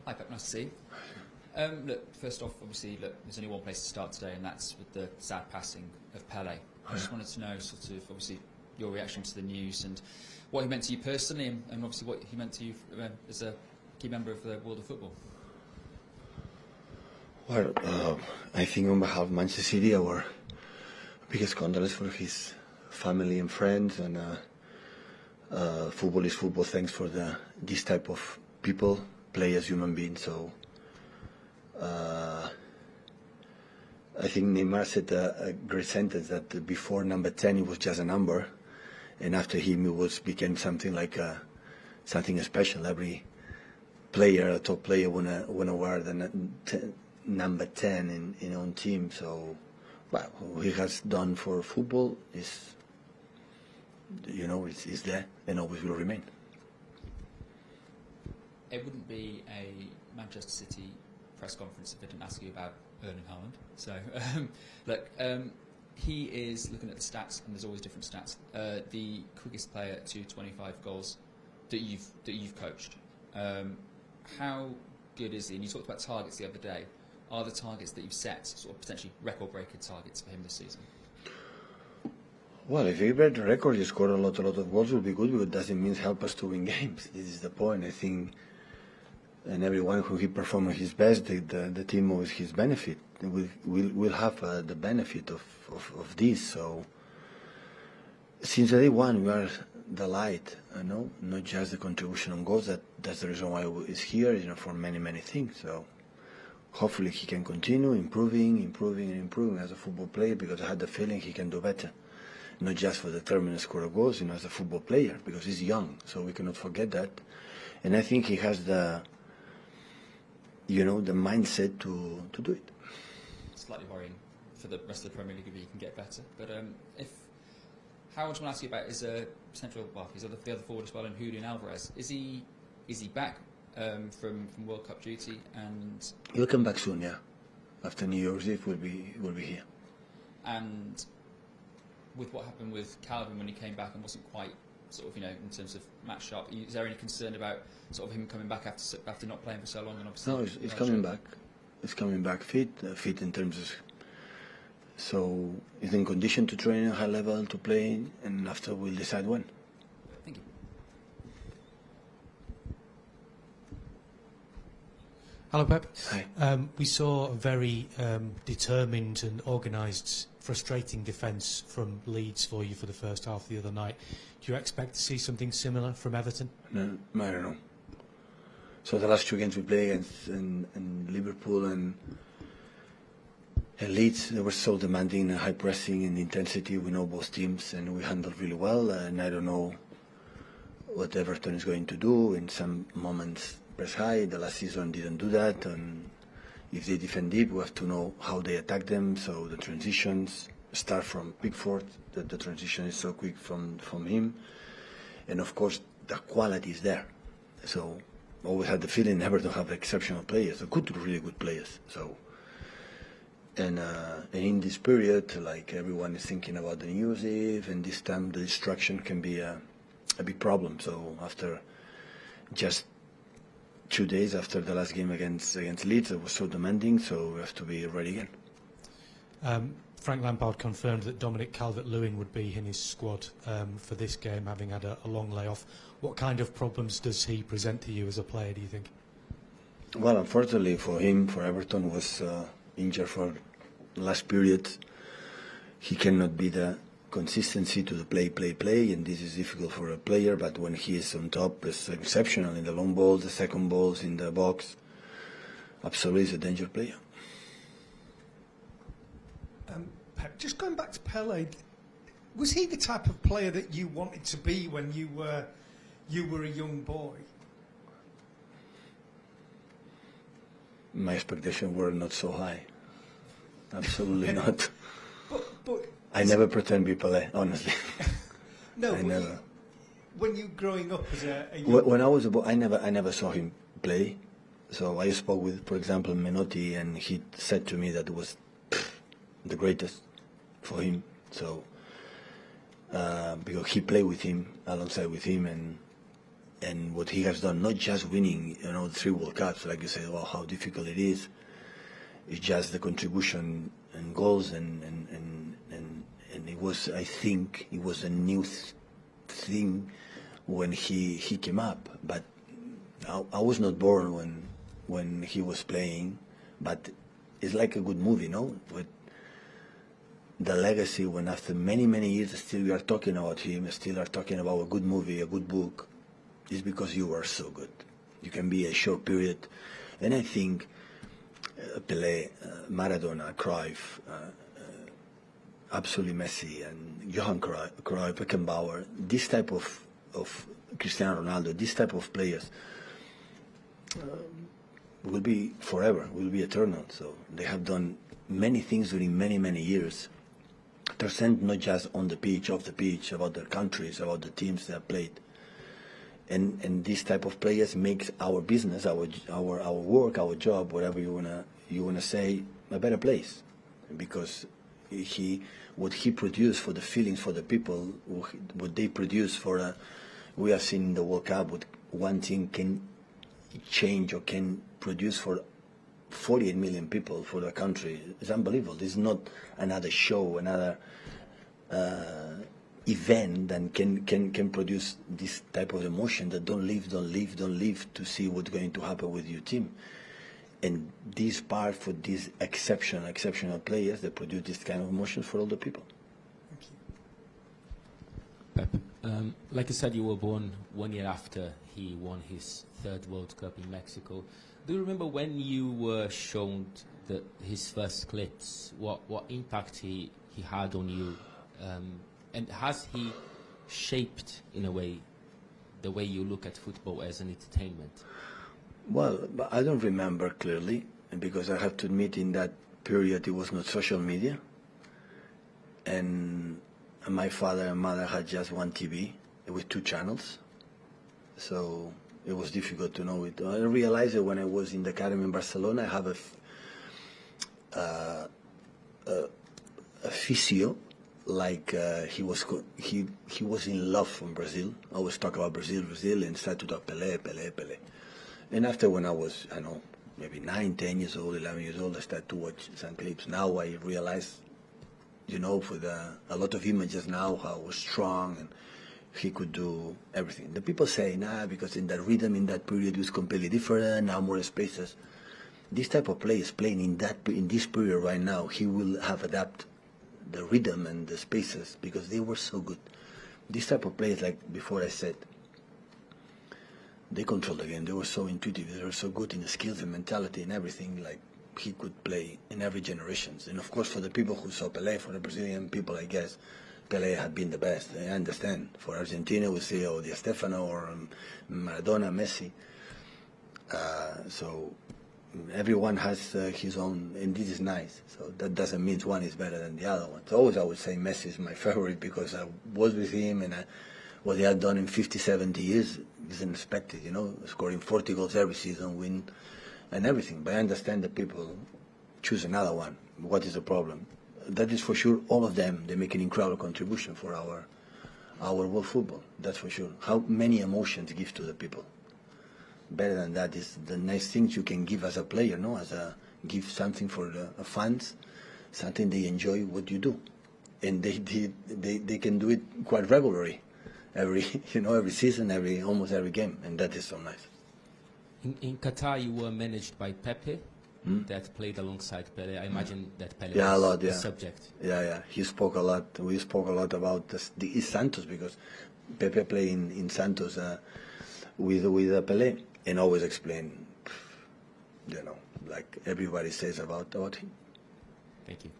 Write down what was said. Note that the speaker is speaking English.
Hi Pep, nice to see you. Look, first off, obviously, there's only one place to start today, and that's with the sad passing of Pele. I just wanted to know, sort of, obviously, your reaction to the news and what he meant to you personally, and obviously what he meant to you as a key member of the world of football. Well, I think on behalf of Manchester City, our biggest condolence for his family and friends, and football is football. Thanks for this type of people, players, human beings. So I think Neymar said a great sentence that before number 10 it was just a number, and after him it became something like something special. Every player, a top player, wanna wear the number 10 in own team. So what he has done for football is, it's there and always will remain. It wouldn't be a Manchester City press conference if I didn't ask you about Erling Haaland. So, he is, looking at the stats, and there's always different stats, the quickest player to 25 goals that you've coached. How good is he? And you talked about targets the other day. Are the targets that you've set sort of potentially record-breaking targets for him this season? Well, if he breaks the record, he scored a lot of goals, will be good, but it doesn't mean help us to win games. This is the point, I think. And everyone who he performed at his best, the team with his benefit will have the benefit of this. So since day one, we are the light, not just the contribution on goals. That's the reason why he's here, for many things. So hopefully he can continue improving as a football player, because I had the feeling he can do better. Not just for determined score of goals, as a football player, because he's young, so we cannot forget that. And I think he has the mindset to do it. Slightly worrying for the rest of the Premier League if he can get better. But how much I want to ask you about is the other forward as well, and Julian Alvarez. Is he back from World Cup duty? And he'll come back soon, yeah. After New Year's Eve, will be here. And with what happened with Calvin when he came back and wasn't quite in terms of match sharp, is there any concern about sort of him coming back after not playing for so long? And obviously, no, he's coming back. He's coming back fit in terms of. So he's in condition to train at a high level, to play, and after we'll decide when. Thank you. Hello, Pep. Hi. We saw a very determined and organised, frustrating defence from Leeds for you for the first half the other night. Do you expect to see something similar from Everton? No, I don't know. So the last two games we played against and Liverpool and Leeds, they were so demanding, high pressing and intensity. We know both teams, and we handled really well. And I don't know what Everton is going to do. In some moments, press high. The last season didn't do that. And if they defend deep, we have to know how they attack them. So the transitions start from Pickford. The transition is so quick from him. And of course, the quality is there. So always had the feeling Everton have exceptional players, really good players. So. And in this period, like everyone is thinking about the New Year's Eve, and this time the distraction can be a big problem. So after just 2 days after the last game against Leeds, it was so demanding. So we have to be ready again. Frank Lampard confirmed that Dominic Calvert-Lewin would be in his squad for this game, having had a long layoff. What kind of problems does he present to you as a player, do you think? Well, unfortunately for him, for Everton, was injured for the last period. He cannot be the consistency to the play, and this is difficult for a player, but when he is on top, it's exceptional in the long balls, the second balls in the box. Absolutely, he's a danger player. Pep, just going back to Pele, was he the type of player that you wanted to be when you were a young boy? My expectations were not so high. Absolutely not. But I never pretend to be Pele, honestly. No, I never. When you growing up as a young when I was a boy, I never saw him play. So I spoke with, for example, Menotti, and he said to me that it was the greatest for him. So because he played with him, alongside with him, and and what he has done, not just winning, 3 World Cups, like you say, well, how difficult it is. It's just the contribution and goals, and it was, I think, it was a new thing when he came up. But I was not born when he was playing, but it's like a good movie, no? With the legacy, when after many years still we are talking about him, still are talking about a good movie, a good book, is because you were so good. You can be a short period, and I think Pele, Maradona, Cruyff, absolutely Messi, and Johan Cruyff, Beckenbauer, this type of Cristiano Ronaldo, this type of players will be forever, will be eternal. So they have done many things during many years. Transcend not just on the pitch, off the pitch, about their countries, about the teams they have played. And this type of players makes our business, our work, our job, whatever you wanna say, a better place, because what he produced for the feelings for the people, what they produce for we have seen in the World Cup, what one team can change or can produce for 48 million people for the country is unbelievable. This is not another show, another event that can produce this type of emotion that don't leave to see what's going to happen with your team. And this part for these exceptional players that produce this kind of emotion for all the people. Pep, like you said, you were born 1 year after he won his 3rd World Cup in Mexico. Do you remember when you were shown his first clips, what impact he had on you? And has he shaped, in a way, the way you look at football as an entertainment? Well, but I don't remember clearly, because I have to admit in that period it was not social media. And my father and mother had just one TV with 2 channels. So it was difficult to know it. I realized that when I was in the academy in Barcelona, I have a physio, like he was in love from Brazil. I always talk about Brazil, and started to talk Pele. And after, when I was, I don't know, maybe 9, 10 years old, 11 years old, I started to watch some clips. Now I realize, with a lot of images now, how he was strong and he could do everything. The people say, because in that rhythm, in that period, was completely different, now more spaces. This type of players playing in this period right now, he will have adapted the rhythm and the spaces because they were so good. This type of players, like before I said, they controlled the game. They were so intuitive. They were so good in the skills and mentality and everything. Like, he could play in every generation. And of course, for the people who saw Pele, for the Brazilian people, I guess, Pele had been the best. I understand. For Argentina, we see Di Stefano or Maradona, Messi. So everyone has his own, and this is nice. So that doesn't mean one is better than the other one. So always I would say Messi is my favorite because I was with him, and what he had done in 50, 70 years is unexpected, scoring 40 goals every season, win, and everything. But I understand that people choose another one. What is the problem? That is for sure, all of them, they make an incredible contribution for our world football. That's for sure. How many emotions give to the people. Better than that is the nice things you can give as a player, give something for the fans, something they enjoy what you do. And they can do it quite regularly. Every season, almost every game, and that is so nice. In Qatar, you were managed by Pepe, that played alongside Pele. I imagine that Pele was a lot, the subject. Yeah. He spoke a lot. We spoke a lot about the Santos, because Pepe played in Santos with Pele, and always explain, like everybody says about him. Thank you.